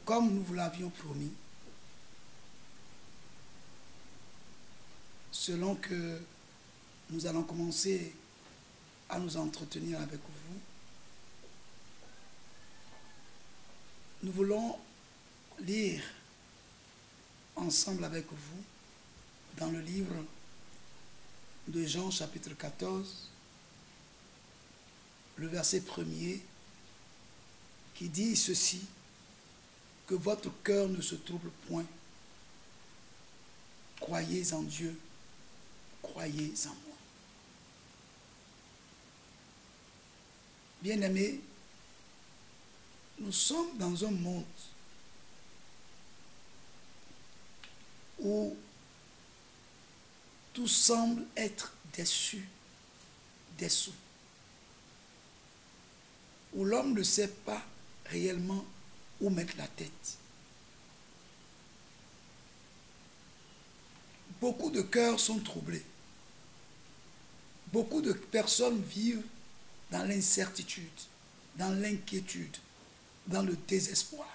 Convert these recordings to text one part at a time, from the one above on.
Comme nous vous l'avions promis, selon que nous allons commencer à nous entretenir avec vous, nous voulons lire ensemble avec vous dans le livre de Jean chapitre 14, le verset 1er, qui dit ceci: que votre cœur ne se trouble point. Croyez en Dieu, croyez en moi. Bien-aimés, nous sommes dans un monde où tout semble être déçu, dessous, où l'homme ne sait pas réellement où mettre la tête. Beaucoup de cœurs sont troublés. Beaucoup de personnes vivent dans l'incertitude, dans l'inquiétude, dans le désespoir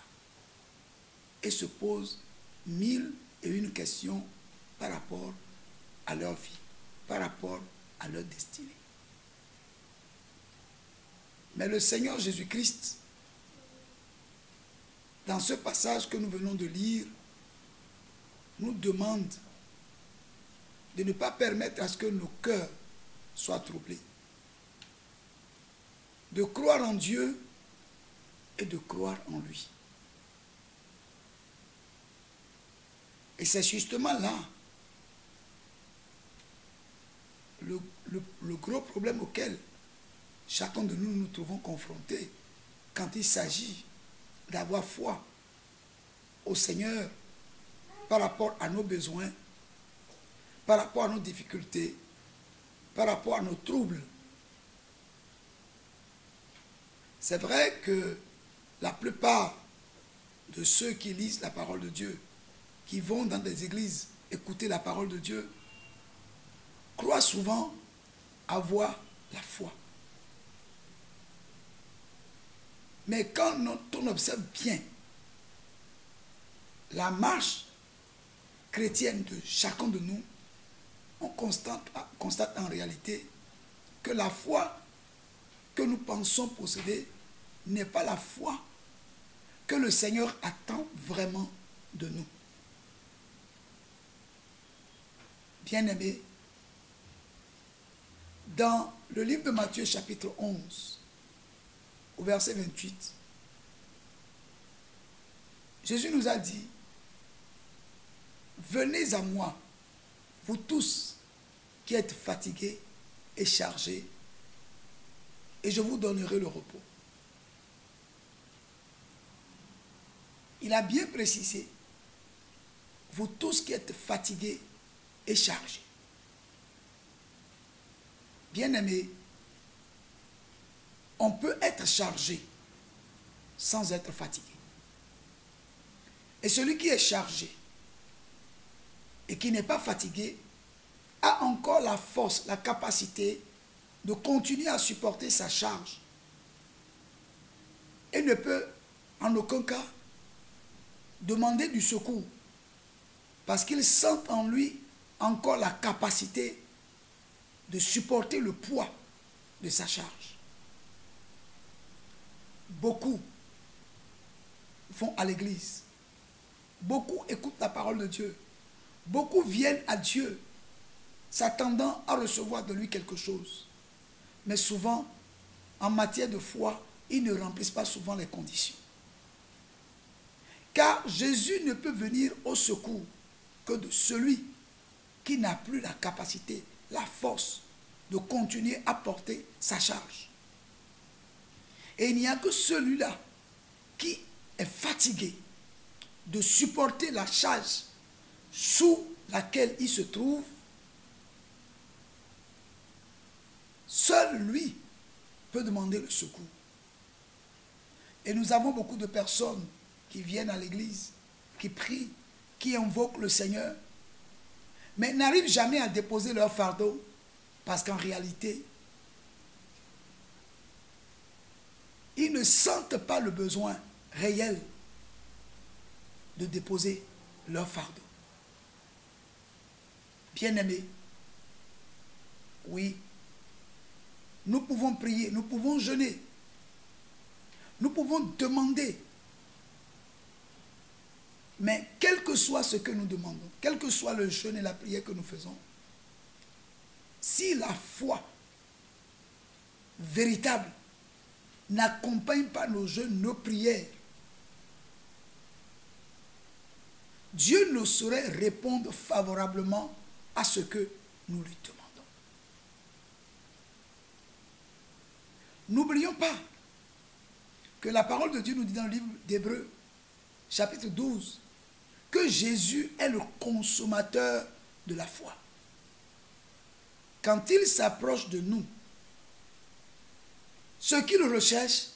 et se posent 1001 questions par rapport à leur vie, par rapport à leur destinée. Mais le Seigneur Jésus-Christ, dans ce passage que nous venons de lire, nous demande de ne pas permettre à ce que nos cœurs soient troublés, de croire en Dieu et de croire en lui. Et c'est justement là le gros problème auquel chacun de nous nous trouvons confrontés quand il s'agit d'avoir foi au Seigneur par rapport à nos besoins, par rapport à nos difficultés, par rapport à nos troubles. C'est vrai que la plupart de ceux qui lisent la parole de Dieu, qui vont dans des églises écouter la parole de Dieu, croient souvent avoir la foi. Mais quand on observe bien la marche chrétienne de chacun de nous, on constate en réalité que la foi que nous pensons posséder n'est pas la foi que le Seigneur attend vraiment de nous. Bien-aimés, dans le livre de Matthieu chapitre 11, au verset 28, Jésus nous a dit: venez à moi, vous tous qui êtes fatigués et chargés, et je vous donnerai le repos. Il a bien précisé: vous tous qui êtes fatigués et chargés. Bien-aimés, on peut être chargé sans être fatigué. Et celui qui est chargé et qui n'est pas fatigué a encore la force, la capacité de continuer à supporter sa charge et ne peut en aucun cas demander du secours parce qu'il sent en lui encore la capacité de supporter le poids de sa charge. Beaucoup vont à l'église, beaucoup écoutent la parole de Dieu, beaucoup viennent à Dieu s'attendant à recevoir de lui quelque chose. Mais souvent, en matière de foi, ils ne remplissent pas souvent les conditions. Car Jésus ne peut venir au secours que de celui qui n'a plus la capacité, la force de continuer à porter sa charge. Et il n'y a que celui-là qui est fatigué de supporter la charge sous laquelle il se trouve. Seul lui peut demander le secours. Et nous avons beaucoup de personnes qui viennent à l'église, qui prient, qui invoquent le Seigneur, mais n'arrivent jamais à déposer leur fardeau parce qu'en réalité, ils ne sentent pas le besoin réel de déposer leur fardeau. Bien-aimés, oui, nous pouvons prier, nous pouvons jeûner, nous pouvons demander. Mais quel que soit ce que nous demandons, quel que soit le jeûne et la prière que nous faisons, si la foi véritable n'accompagne pas nos jeûnes, nos prières, Dieu ne saurait répondre favorablement à ce que nous lui demandons. N'oublions pas que la parole de Dieu nous dit dans le livre d'Hébreux, chapitre 12, que Jésus est le consommateur de la foi. Quand il s'approche de nous, ce qu'il recherche,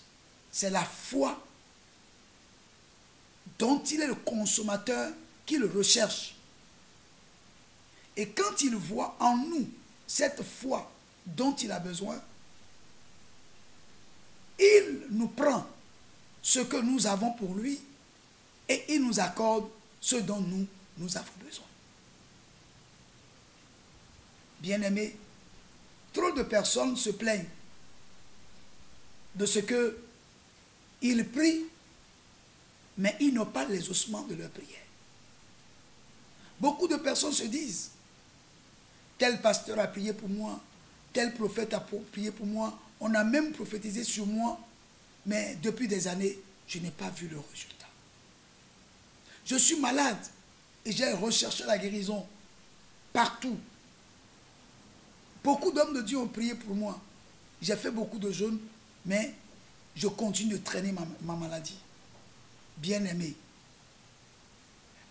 c'est la foi dont il est le consommateur qu'il recherche. Et quand il voit en nous cette foi dont il a besoin, il nous prend ce que nous avons pour lui et il nous accorde ce dont nous avons besoin. Bien-aimés, trop de personnes se plaignent de ce qu'ils prient, mais ils n'ont pas les ossements de leur prière. Beaucoup de personnes se disent, tel pasteur a prié pour moi, tel prophète a prié pour moi, on a même prophétisé sur moi, mais depuis des années, je n'ai pas vu le résultat. Je suis malade et j'ai recherché la guérison partout. Beaucoup d'hommes de Dieu ont prié pour moi. J'ai fait beaucoup de jeûnes, mais je continue de traîner ma maladie. Bien-aimés,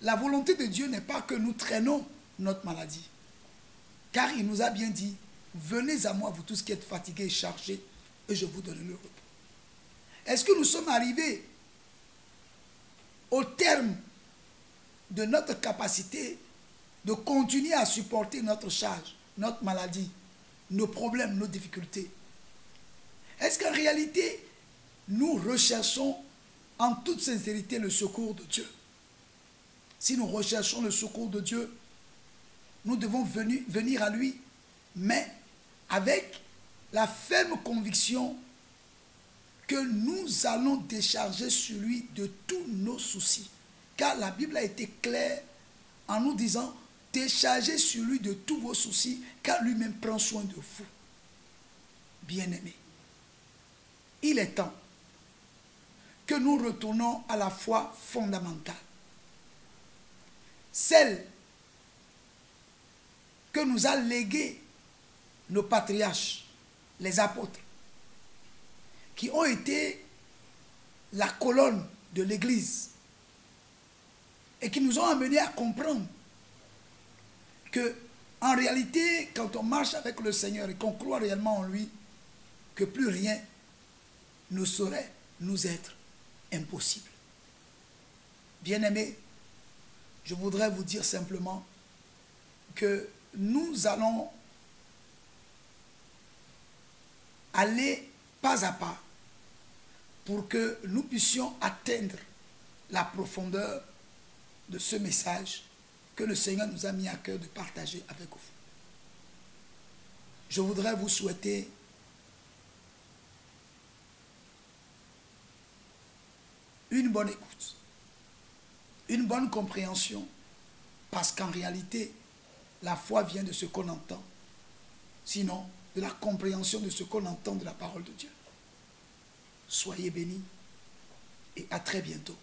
la volonté de Dieu n'est pas que nous traînons notre maladie. Car il nous a bien dit, venez à moi, vous tous qui êtes fatigués et chargés, et je vous donnerai le repos. Est-ce que nous sommes arrivés au terme de notre capacité de continuer à supporter notre charge, notre maladie, nos problèmes, nos difficultés? Est-ce qu'en réalité, nous recherchons en toute sincérité le secours de Dieu? Si nous recherchons le secours de Dieu, nous devons venir à lui, mais avec la ferme conviction que nous allons décharger sur lui de tous nos soucis. Car la Bible a été claire en nous disant, déchargez sur lui de tous vos soucis, car lui-même prend soin de vous. Bien-aimés, il est temps que nous retournons à la foi fondamentale. Celle que nous a léguée nos patriarches, les apôtres, qui ont été la colonne de l'Église et qui nous ont amenés à comprendre que, en réalité, quand on marche avec le Seigneur et qu'on croit réellement en lui, que plus rien ne saurait nous être impossible. Bien-aimés, je voudrais vous dire simplement que nous allons aller pas à pas pour que nous puissions atteindre la profondeur de ce message que le Seigneur nous a mis à cœur de partager avec vous. Je voudrais vous souhaiter une bonne écoute, une bonne compréhension, parce qu'en réalité, la foi vient de ce qu'on entend, sinon de la compréhension de ce qu'on entend de la parole de Dieu. Soyez bénis et à très bientôt.